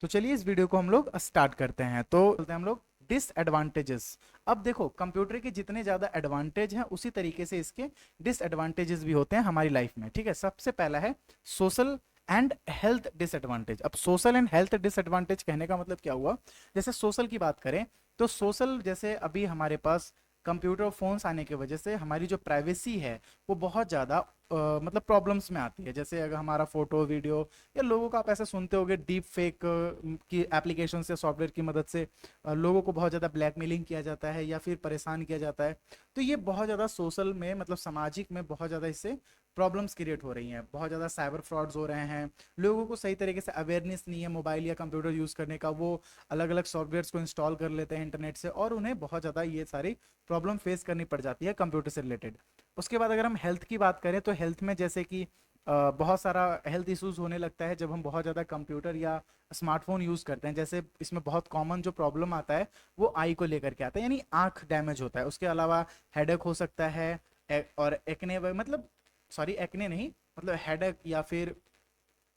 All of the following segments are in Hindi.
तो चलिए इस वीडियो को हम लोग स्टार्ट करते हैं। तो बोलते हैं हम लोग डिसएडवांटेजेस। अब देखो, कंप्यूटर के जितने ज़्यादा एडवांटेज हैं उसी तरीके से इसके डिसएडवांटेजेस भी होते हैं हमारी लाइफ में। ठीक है, सबसे पहला है सोशल एंड हेल्थ डिसएडवांटेज। अब सोशल एंड हेल्थ डिसएडवांटेज कहने का मतलब क्या हुआ? जैसे सोशल की बात करें तो सोशल, जैसे अभी हमारे पास कंप्यूटर और फोन्स आने की वजह से हमारी जो प्राइवेसी है वो बहुत ज़्यादा मतलब प्रॉब्लम्स में आती है। जैसे अगर हमारा फोटो वीडियो या लोगों को, आप ऐसे सुनते होगे डीप फेक की एप्लीकेशन से, सॉफ्टवेयर की मदद से लोगों को बहुत ज़्यादा ब्लैकमेलिंग किया जाता है या फिर परेशान किया जाता है। तो ये बहुत ज़्यादा सोशल में, मतलब सामाजिक में बहुत ज़्यादा इससे प्रॉब्लम्स क्रिएट हो रही हैं। बहुत ज़्यादा साइबर फ्रॉड्स हो रहे हैं। लोगों को सही तरीके से अवेयरनेस नहीं है मोबाइल या कंप्यूटर यूज़ करने का। वो अलग अलग सॉफ्टवेयर्स को इंस्टॉल कर लेते हैं इंटरनेट से और उन्हें बहुत ज़्यादा ये सारी प्रॉब्लम फेस करनी पड़ जाती है कंप्यूटर से रिलेटेड। उसके बाद अगर हम हेल्थ की बात करें तो हेल्थ में जैसे कि बहुत सारा हेल्थ इश्यूज होने लगता है जब हम बहुत ज़्यादा कंप्यूटर या स्मार्टफोन यूज़ करते हैं। जैसे इसमें बहुत कॉमन जो प्रॉब्लम आता है वो आई को लेकर के आता है, यानी आंख डैमेज होता है। उसके अलावा हेडेक हो सकता है। और एक्ने, मतलब सॉरी एक्ने नहीं, मतलब हेडेक या फिर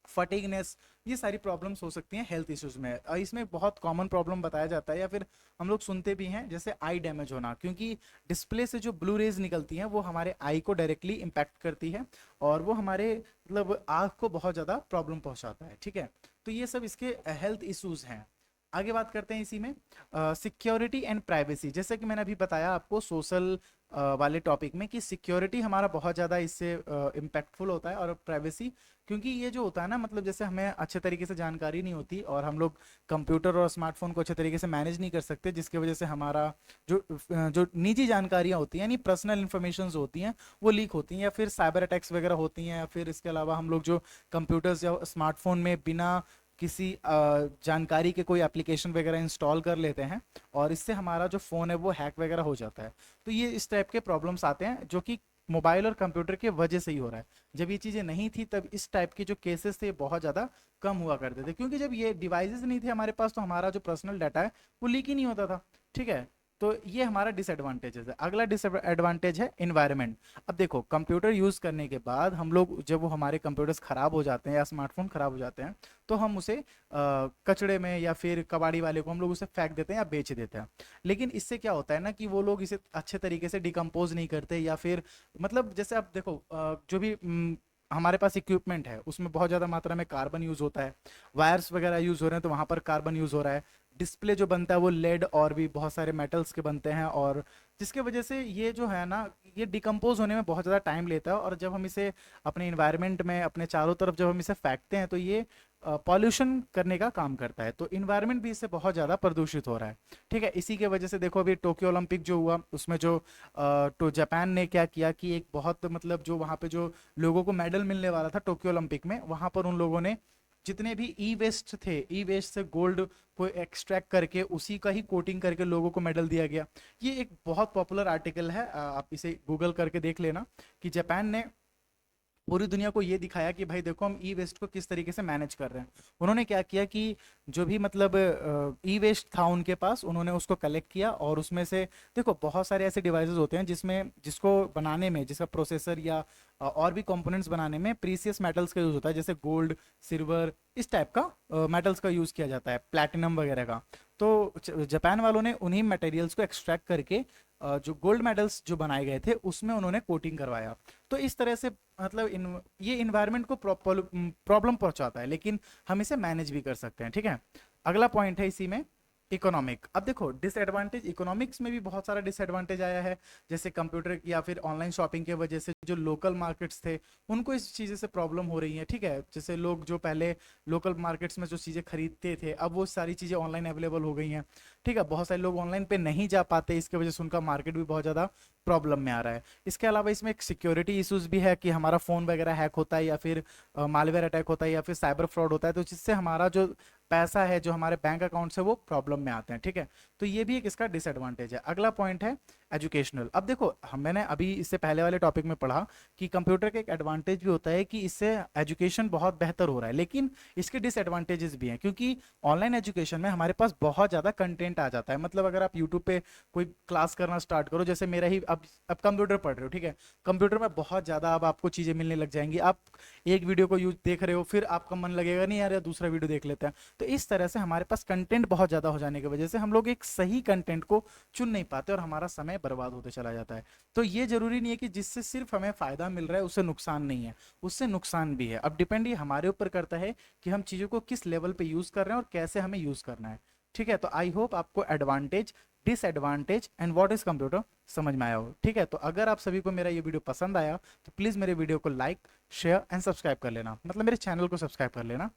फटीगनेस, ये सारी प्रॉब्लम्स हो सकती हैं हेल्थ इश्यूज में। इसमें बहुत कॉमन प्रॉब्लम बताया जाता है या फिर हम लोग सुनते भी हैं, जैसे आई डैमेज होना, क्योंकि डिस्प्ले से जो ब्लू रेज निकलती हैं वो हमारे आई को डायरेक्टली इम्पैक्ट करती है और वो हमारे मतलब आँख को बहुत ज़्यादा प्रॉब्लम पहुंचाता है। ठीक है, तो ये सब इसके हेल्थ इश्यूज हैं। आगे बात करते हैं इसी में सिक्योरिटी एंड प्राइवेसी। जैसे कि मैंने अभी बताया आपको सोशल वाले टॉपिक में कि सिक्योरिटी हमारा बहुत ज़्यादा इससे इम्पैक्टफुल होता है, और प्राइवेसी, क्योंकि ये जो होता है ना, मतलब जैसे हमें अच्छे तरीके से जानकारी नहीं होती और हम लोग कंप्यूटर और स्मार्टफोन को अच्छे तरीके से मैनेज नहीं कर सकते, जिसकी वजह से हमारा जो निजी जानकारियाँ होती हैं, यानी पर्सनल इन्फॉर्मेशन होती हैं, वो लीक होती हैं या फिर साइबर अटैक्स वगैरह होती हैं। या फिर इसके अलावा हम लोग जो कंप्यूटर्स या स्मार्टफोन में बिना किसी जानकारी के कोई एप्लीकेशन वगैरह इंस्टॉल कर लेते हैं और इससे हमारा जो फ़ोन है वो हैक वगैरह हो जाता है। तो ये इस टाइप के प्रॉब्लम्स आते हैं जो कि मोबाइल और कंप्यूटर के वजह से ही हो रहा है। जब ये चीज़ें नहीं थी तब इस टाइप के जो केसेस थे बहुत ज़्यादा कम हुआ करते थे, क्योंकि जब ये डिवाइसेस नहीं थे हमारे पास तो हमारा जो पर्सनल डाटा है वो लीक ही नहीं होता था। ठीक है, तो ये हमारा डिसएडवांटेजेस है। अगला डिसएडवांटेज है इन्वायरमेंट। अब देखो, कंप्यूटर यूज़ करने के बाद हम लोग, जब वो हमारे कंप्यूटर्स ख़राब हो जाते हैं या स्मार्टफोन ख़राब हो जाते हैं, तो हम उसे कचड़े में या फिर कबाड़ी वाले को हम लोग उसे फेंक देते हैं या बेच देते हैं। लेकिन इससे क्या होता है ना कि वो लोग इसे अच्छे तरीके से डिकम्पोज नहीं करते, या फिर मतलब जैसे आप देखो जो भी हमारे पास इक्विपमेंट है उसमें बहुत ज़्यादा मात्रा में कार्बन यूज़ होता है। वायर्स वगैरह यूज़ हो रहे हैं तो वहाँ पर कार्बन यूज़ हो रहा है। डिस्प्ले जो बनता है वो लेड और भी बहुत सारे मेटल्स के बनते हैं, और जिसके वजह से ये जो है ना, ये डिकम्पोज होने में बहुत ज़्यादा टाइम लेता है। और जब हम इसे अपने इन्वायरमेंट में, अपने चारों तरफ जब हम इसे फेंकते हैं तो ये पॉल्यूशन करने का काम करता है। तो इन्वायरमेंट भी इससे बहुत ज़्यादा प्रदूषित हो रहा है। ठीक है, इसी के वजह से देखो अभी टोक्यो ओलंपिक जो हुआ उसमें जो तो जापान ने क्या किया कि एक बहुत, मतलब जो वहाँ पे जो लोगों को मेडल मिलने वाला था टोक्यो ओलंपिक में, वहाँ पर उन लोगों ने जितने भी ई वेस्ट थे, ई वेस्ट से गोल्ड को एक्सट्रैक्ट करके उसी का ही कोटिंग करके लोगों को मेडल दिया गया। ये एक बहुत पॉपुलर आर्टिकल है, आप इसे गूगल करके देख लेना कि जापान ने पूरी दुनिया को ये दिखाया कि भाई देखो हम ई वेस्ट को किस तरीके से मैनेज कर रहे हैं। उन्होंने क्या किया कि जो भी मतलब ई वेस्ट था उनके पास, उन्होंने उसको कलेक्ट किया और उसमें से, देखो बहुत सारे ऐसे डिवाइसेस होते हैं जिसमें, जिसको बनाने में, जिसका प्रोसेसर या और भी कंपोनेंट्स बनाने में प्रीसियस मेटल्स का यूज़ होता है, जैसे गोल्ड, सिल्वर, इस टाइप का मेटल्स का यूज़ किया जाता है, प्लैटिनम वगैरह का। तो जापान वालों ने उन्हीं मटेरियल्स को एक्सट्रैक्ट करके जो गोल्ड मेडल्स जो बनाए गए थे उसमें उन्होंने कोटिंग करवाया। तो इस तरह से मतलब ये इन्वायरमेंट को प्रॉब्लम पहुंचाता है, लेकिन हम इसे मैनेज भी कर सकते हैं। ठीक है, अगला पॉइंट है इसी में इकोनॉमिक। अब देखो डिसएडवांटेज, इकोनॉमिक्स में भी बहुत सारा डिसएडवांटेज आया है। जैसे कंप्यूटर या फिर ऑनलाइन शॉपिंग के वजह से जो लोकल मार्केट्स थे उनको इस चीज़ें से प्रॉब्लम हो रही है। ठीक है, जैसे लोग जो पहले लोकल मार्केट्स में जो चीज़ें खरीदते थे अब वो सारी चीज़ें ऑनलाइन अवेलेबल हो गई हैं। ठीक है, बहुत सारे लोग ऑनलाइन पे नहीं जा पाते, इसकी वजह से उनका मार्केट भी बहुत ज़्यादा प्रॉब्लम में आ रहा है। इसके अलावा इसमें एक सिक्योरिटी इश्यूज भी है कि हमारा फ़ोन वगैरह हैक होता है या फिर मालवेयर अटैक होता है या फिर साइबर फ्रॉड होता है, तो जिससे हमारा जो पैसा है, जो हमारे बैंक अकाउंट से, वो प्रॉब्लम में आते हैं। ठीक है, तो ये भी एक इसका डिसएडवांटेज है। अगला पॉइंट है एजुकेशनल। अब देखो मैंने अभी इससे पहले वाले टॉपिक में पढ़ा पढ़ा कि कंप्यूटर का एक एडवांटेज भी होता है कि इससे एजुकेशन बहुत बेहतर हो रहा है, लेकिन इसके डिसएडवांटेजेस भी हैं, क्योंकि ऑनलाइन एजुकेशन में हमारे पास बहुत ज़्यादा कंटेंट आ जाता है। मतलब अगर आप यूट्यूब पे कोई क्लास करना स्टार्ट करो, जैसे मेरा ही, अब कंप्यूटर पढ़ रहे हो, ठीक है, कंप्यूटर में बहुत ज़्यादा अब आपको चीज़ें मिलने लग जाएंगी। आप एक वीडियो को यूज देख रहे हो, फिर आपका मन लगेगा नहीं यार दूसरा वीडियो देख लेते हैं। तो इस तरह से हमारे पास कंटेंट बहुत ज़्यादा हो जाने की वजह से हम लोग एक सही कंटेंट को चुन नहीं पाते और हमारा समय बर्बाद होते चला जाता है। तो ये जरूरी नहीं है कि जिससे सिर्फ हमें फायदा मिल रहा है उससे नुकसान नहीं है, उससे नुकसान भी है। अब डिपेंड ये हमारे ऊपर करता है कि हम चीज़ों को किस लेवल पे यूज़ कर रहे हैं और कैसे हमें यूज़ करना है। ठीक है, तो आई होप आपको advantage, disadvantage and what is computer समझ में आया हो। ठीक है, तो अगर आप सभी को मेरा ये वीडियो पसंद आया तो प्लीज़ मेरे वीडियो को लाइक, शेयर एंड सब्सक्राइब कर लेना, मतलब मेरे चैनल को सब्सक्राइब कर लेना।